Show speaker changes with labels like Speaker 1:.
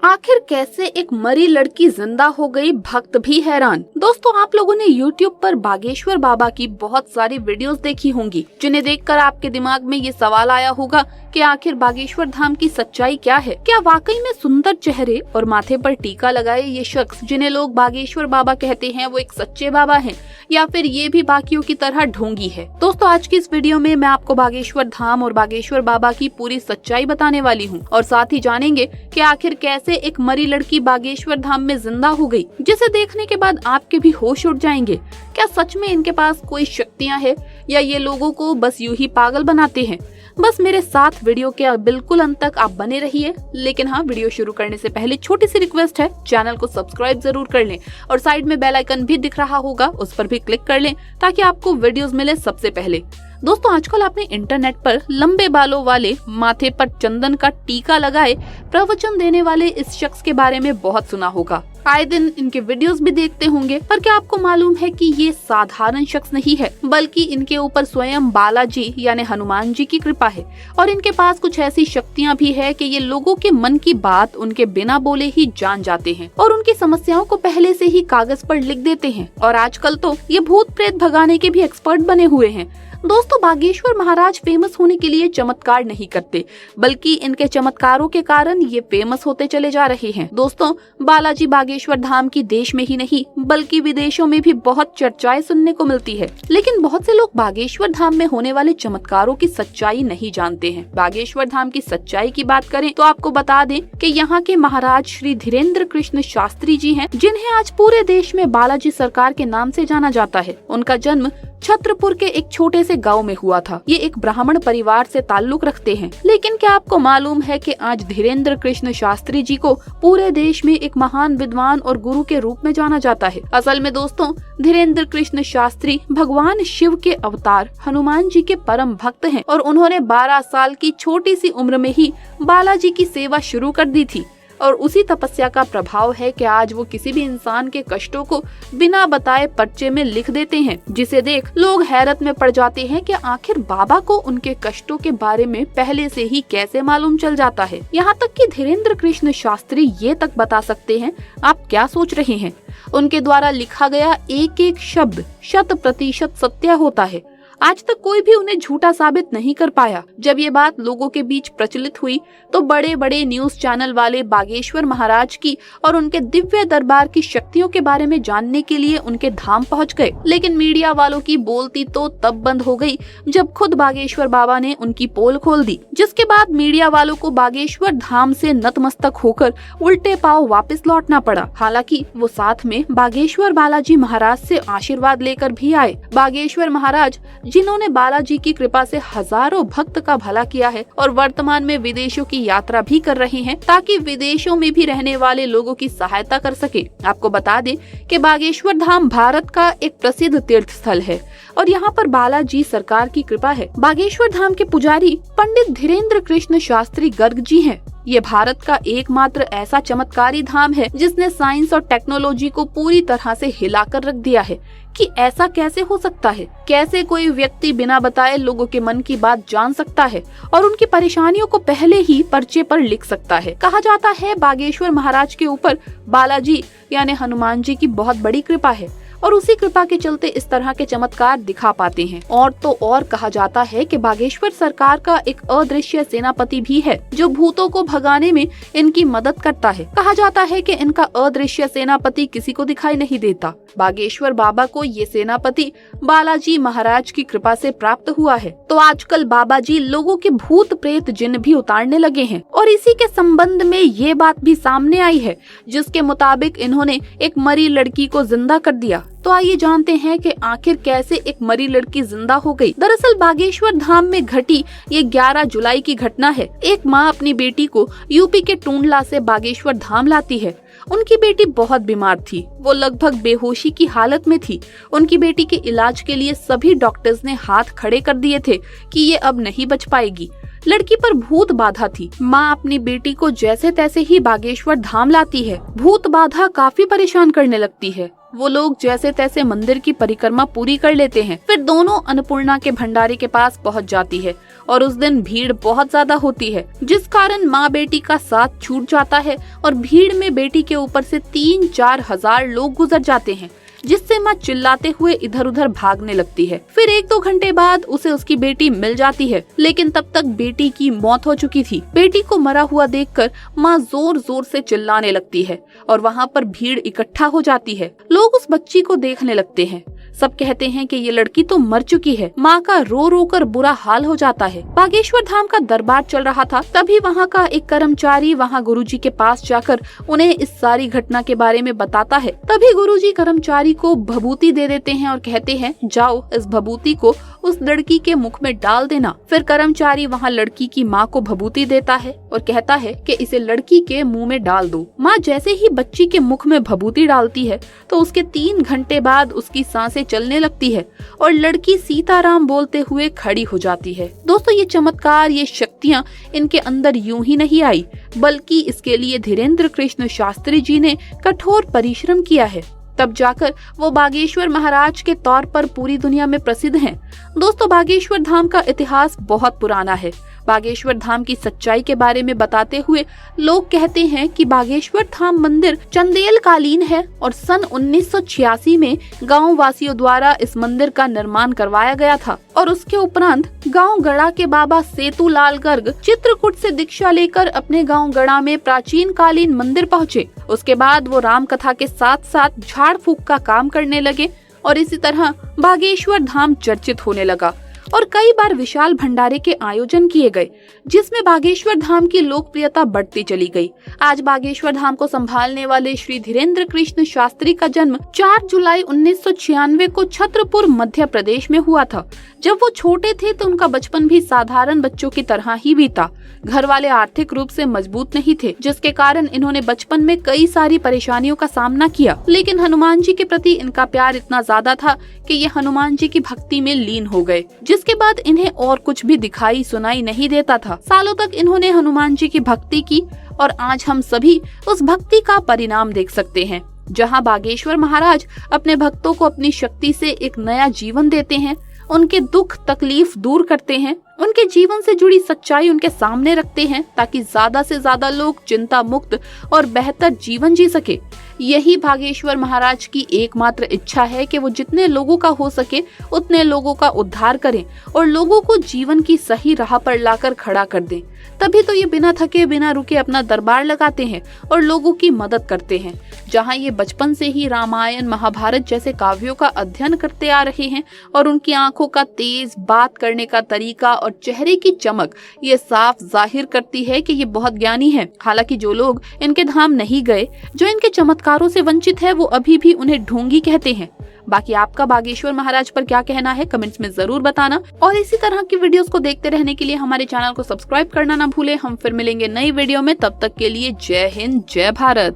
Speaker 1: आखिर कैसे एक मरी लड़की जिंदा हो गई, भक्त भी हैरान। दोस्तों, आप लोगों ने YouTube पर बागेश्वर बाबा की बहुत सारी वीडियोस देखी होंगी, जिन्हें देखकर आपके दिमाग में ये सवाल आया होगा कि आखिर बागेश्वर धाम की सच्चाई क्या है। क्या वाकई में सुंदर चेहरे और माथे पर टीका लगाए ये शख्स जिन्हें लोग बागेश्वर बाबा कहते हैं वो एक सच्चे बाबा हैं, या फिर ये भी बाकियों की तरह ढोंगी है। दोस्तों, आज की इस वीडियो में मैं आपको बागेश्वर धाम और बागेश्वर बाबा की पूरी सच्चाई बताने वाली हूँ, और साथ ही जानेंगे कि आखिर कैसे एक मरी लड़की बागेश्वर धाम में जिंदा हो गई, जिसे देखने के बाद आपके भी होश उड़ जाएंगे। क्या सच में इनके पास कोई शक्तियां हैं, या ये लोगों को बस यूं ही पागल बनाते हैं? बस मेरे साथ वीडियो के बिल्कुल अंत तक आप बने रहिए। लेकिन हाँ, वीडियो शुरू करने से पहले छोटी सी रिक्वेस्ट है, चैनल को सब्सक्राइब जरूर कर लें और साइड में बेल आइकन भी दिख रहा होगा, उस पर भी क्लिक कर लें ताकि आपको वीडियोस मिले सबसे पहले। दोस्तों, आजकल आपने इंटरनेट पर लंबे बालों वाले, माथे पर चंदन का टीका लगाए प्रवचन देने वाले इस शख्स के बारे में बहुत सुना होगा। आए दिन इनके वीडियोस भी देखते होंगे, पर क्या आपको मालूम है कि ये साधारण शख्स नहीं है, बल्कि इनके ऊपर स्वयं बालाजी यानी हनुमान जी की कृपा है, और इनके पास कुछ ऐसी शक्तियां भी है कि ये लोगों के मन की बात उनके बिना बोले ही जान जाते हैं और उनकी समस्याओं को पहले से ही कागज पर लिख देते हैं। और आजकल तो ये भूत प्रेत भगाने के भी एक्सपर्ट बने हुए हैं। दोस्तों, बागेश्वर महाराज फेमस होने के लिए चमत्कार नहीं करते, बल्कि इनके चमत्कारों के कारण ये फेमस होते चले जा रहे हैं। दोस्तों, बालाजी बागेश्वर धाम की देश में ही नहीं बल्कि विदेशों में भी बहुत चर्चाएं सुनने को मिलती है। लेकिन बहुत से लोग बागेश्वर धाम में होने वाले चमत्कारों की सच्चाई नहीं जानते हैं। बागेश्वर धाम की सच्चाई की बात करें तो आपको बता दें कि यहाँ के महाराज श्री धीरेन्द्र कृष्ण शास्त्री जी हैं, जिन्हें आज पूरे देश में बालाजी सरकार के नाम से जाना जाता है। उनका जन्म छत्रपुर के एक छोटे से गांव में हुआ था। ये एक ब्राह्मण परिवार से ताल्लुक रखते हैं। लेकिन क्या आपको मालूम है कि आज धीरेन्द्र कृष्ण शास्त्री जी को पूरे देश में एक महान विद्वान और गुरु के रूप में जाना जाता है। असल में दोस्तों, धीरेन्द्र कृष्ण शास्त्री भगवान शिव के अवतार हनुमान जी के परम भक्त हैं, और उन्होंने 12 साल की छोटी सी उम्र में ही बालाजी की सेवा शुरू कर दी थी। और उसी तपस्या का प्रभाव है कि आज वो किसी भी इंसान के कष्टों को बिना बताए पर्चे में लिख देते हैं, जिसे देख लोग हैरत में पड़ जाते हैं कि आखिर बाबा को उनके कष्टों के बारे में पहले से ही कैसे मालूम चल जाता है। यहाँ तक कि धीरेन्द्र कृष्ण शास्त्री ये तक बता सकते हैं आप क्या सोच रहे हैं। उनके द्वारा लिखा गया एक एक शब्द 100% सत्य होता है। आज तक कोई भी उन्हें झूठा साबित नहीं कर पाया। जब ये बात लोगों के बीच प्रचलित हुई तो बड़े बड़े न्यूज चैनल वाले बागेश्वर महाराज की और उनके दिव्य दरबार की शक्तियों के बारे में जानने के लिए उनके धाम पहुंच गए। लेकिन मीडिया वालों की बोलती तो तब बंद हो गई जब खुद बागेश्वर बाबा ने उनकी पोल खोल दी, जिसके बाद मीडिया वालों को बागेश्वर धाम से नतमस्तक होकर उल्टे पांव वापस लौटना पड़ा। हालांकि वो साथ में बागेश्वर बालाजी महाराज से आशीर्वाद लेकर भी आए। बागेश्वर महाराज, जिन्होंने बालाजी की कृपा से हजारों भक्त का भला किया है और वर्तमान में विदेशों की यात्रा भी कर रहे हैं, ताकि विदेशों में भी रहने वाले लोगों की सहायता कर सके। आपको बता दें कि बागेश्वर धाम भारत का एक प्रसिद्ध तीर्थ स्थल है और यहाँ पर बालाजी सरकार की कृपा है। बागेश्वर धाम के पुजारी पंडित धीरेन्द्र कृष्ण शास्त्री गर्ग जी हैं। ये भारत का एकमात्र ऐसा चमत्कारी धाम है जिसने साइंस और टेक्नोलॉजी को पूरी तरह से हिलाकर रख दिया है। कि ऐसा कैसे हो सकता है? कैसे कोई व्यक्ति बिना बताए लोगों के मन की बात जान सकता है और उनकी परेशानियों को पहले ही पर्चे पर लिख सकता है। कहा जाता है बागेश्वर महाराज के ऊपर बालाजी यानी हनुमान जी की बहुत बड़ी कृपा है और उसी कृपा के चलते इस तरह के चमत्कार दिखा पाते हैं। और तो और कहा जाता है कि बागेश्वर सरकार का एक अदृश्य सेनापति भी है जो भूतों को भगाने में इनकी मदद करता है। कहा जाता है कि इनका अदृश्य सेनापति किसी को दिखाई नहीं देता। बागेश्वर बाबा को ये सेनापति बालाजी महाराज की कृपा से प्राप्त हुआ है। तो आजकल बाबा जी लोगों के भूत प्रेत जिन भी उतारने लगे हैं और इसी के संबंध में ये बात भी सामने आई है जिसके मुताबिक इन्होंने एक मरी लड़की को जिंदा कर दिया। तो आइए जानते हैं कि आखिर कैसे एक मरी लड़की जिंदा हो गई। दरअसल बागेश्वर धाम में घटी ये 11 जुलाई की घटना है। एक माँ अपनी बेटी को यूपी के टूंडला से बागेश्वर धाम लाती है। उनकी बेटी बहुत बीमार थी, वो लगभग बेहोशी की हालत में थी। उनकी बेटी के इलाज के लिए सभी डॉक्टर्स ने हाथ खड़े कर दिए थे कि ये अब नहीं बच पाएगी। लड़की पर भूत बाधा थी। माँ अपनी बेटी को जैसे तैसे ही बागेश्वर धाम लाती है। भूत बाधा काफी परेशान करने लगती है। वो लोग जैसे तैसे मंदिर की परिक्रमा पूरी कर लेते हैं। फिर दोनों अन्नपूर्णा के भंडारे के पास पहुंच जाती है और उस दिन भीड़ बहुत ज्यादा होती है, जिस कारण माँ बेटी का साथ छूट जाता है और भीड़ में बेटी के ऊपर से 3-4 हजार लोग गुजर जाते हैं, जिससे माँ चिल्लाते हुए इधर उधर भागने लगती है। फिर 1-2 घंटे बाद उसे उसकी बेटी मिल जाती है, लेकिन तब तक बेटी की मौत हो चुकी थी। बेटी को मरा हुआ देखकर माँ जोर जोर से चिल्लाने लगती है और वहाँ पर भीड़ इकट्ठा हो जाती है। लोग उस बच्ची को देखने लगते हैं। सब कहते हैं कि ये लड़की तो मर चुकी है। माँ का रो रो कर बुरा हाल हो जाता है। बागेश्वर धाम का दरबार चल रहा था, तभी वहाँ का एक कर्मचारी वहाँ गुरुजी के पास जाकर उन्हें इस सारी घटना के बारे में बताता है। तभी गुरुजी कर्मचारी को भभूति दे देते हैं और कहते हैं, जाओ इस भभूति को उस लड़की के मुख में डाल देना। फिर कर्मचारी वहाँ लड़की की माँ को भभूति देता है और कहता है कि इसे लड़की के मुंह में डाल दो। माँ जैसे ही बच्ची के मुख में भभूति डालती है तो उसके 3 घंटे बाद उसकी सांसें चलने लगती है और लड़की सीताराम बोलते हुए खड़ी हो जाती है। दोस्तों, ये चमत्कार, ये शक्तियाँ इनके अंदर यूं ही नहीं आई, बल्कि इसके लिए धीरेन्द्र कृष्ण शास्त्री जी ने कठोर परिश्रम किया है। तब जाकर वो बागेश्वर महाराज के तौर पर पूरी दुनिया में प्रसिद्ध हैं। दोस्तों, बागेश्वर धाम का इतिहास बहुत पुराना है। बागेश्वर धाम की सच्चाई के बारे में बताते हुए लोग कहते हैं कि बागेश्वर धाम मंदिर चंदेल कालीन है और सन 1986 में गांव वासियों द्वारा इस मंदिर का निर्माण करवाया गया था और उसके उपरांत गांव गड़ा के बाबा सेतुलाल गर्ग चित्रकूट से दीक्षा लेकर अपने गांव गड़ा में प्राचीन कालीन मंदिर पहुँचे। उसके बाद वो राम कथा के साथ साथ झाड़ फूक का काम करने लगे और इसी तरह बागेश्वर धाम चर्चित होने लगा और कई बार विशाल भंडारे के आयोजन किए गए, जिसमें बागेश्वर धाम की लोकप्रियता बढ़ती चली गई। आज बागेश्वर धाम को संभालने वाले श्री धीरेन्द्र कृष्ण शास्त्री का जन्म 4 जुलाई 1996 को छत्रपुर मध्य प्रदेश में हुआ था। जब वो छोटे थे तो उनका बचपन भी साधारण बच्चों की तरह ही बीता। घर वाले आर्थिक रूप से मजबूत नहीं थे, जिसके कारण इन्होंने बचपन में कई सारी परेशानियों का सामना किया, लेकिन हनुमान जी के प्रति इनका प्यार इतना ज्यादा था कि ये हनुमान जी की भक्ति में लीन हो गए, जिसके बाद इन्हें और कुछ भी दिखाई सुनाई नहीं देता था। सालों तक इन्होंने हनुमान जी की भक्ति की और आज हम सभी उस भक्ति का परिणाम देख सकते हैं, जहाँ बागेश्वर महाराज अपने भक्तों को अपनी शक्ति से एक नया जीवन देते हैं, उनके दुख तकलीफ दूर करते हैं, उनके जीवन से जुड़ी सच्चाई उनके सामने रखते हैं ताकि ज्यादा से ज्यादा लोग चिंता मुक्त और बेहतर जीवन जी सके। यही बागेश्वर महाराज की एकमात्र इच्छा है कि वो जितने लोगों का हो सके उतने लोगों का उद्धार करें और लोगों को जीवन की सही राह पर लाकर खड़ा कर दें। तभी तो ये बिना थके बिना रुके अपना दरबार लगाते हैं और लोगों की मदद करते हैं। जहाँ ये बचपन से ही रामायण महाभारत जैसे काव्यों का अध्ययन करते आ रहे हैं और उनकी आंखों का तेज, बात करने का तरीका और चेहरे की चमक ये साफ जाहिर करती है कि ये बहुत ज्ञानी है। हालांकि जो लोग इनके धाम नहीं गए, जो इनके चमत्कारों से वंचित है, वो अभी भी उन्हें ढोंगी कहते हैं। बाकी आपका बागेश्वर महाराज पर क्या कहना है कमेंट्स में जरूर बताना और इसी तरह की वीडियोस को देखते रहने के लिए हमारे चैनल को सब्सक्राइब करना ना भूले। हम फिर मिलेंगे नई वीडियो में, तब तक के लिए जय हिंद, जय भारत।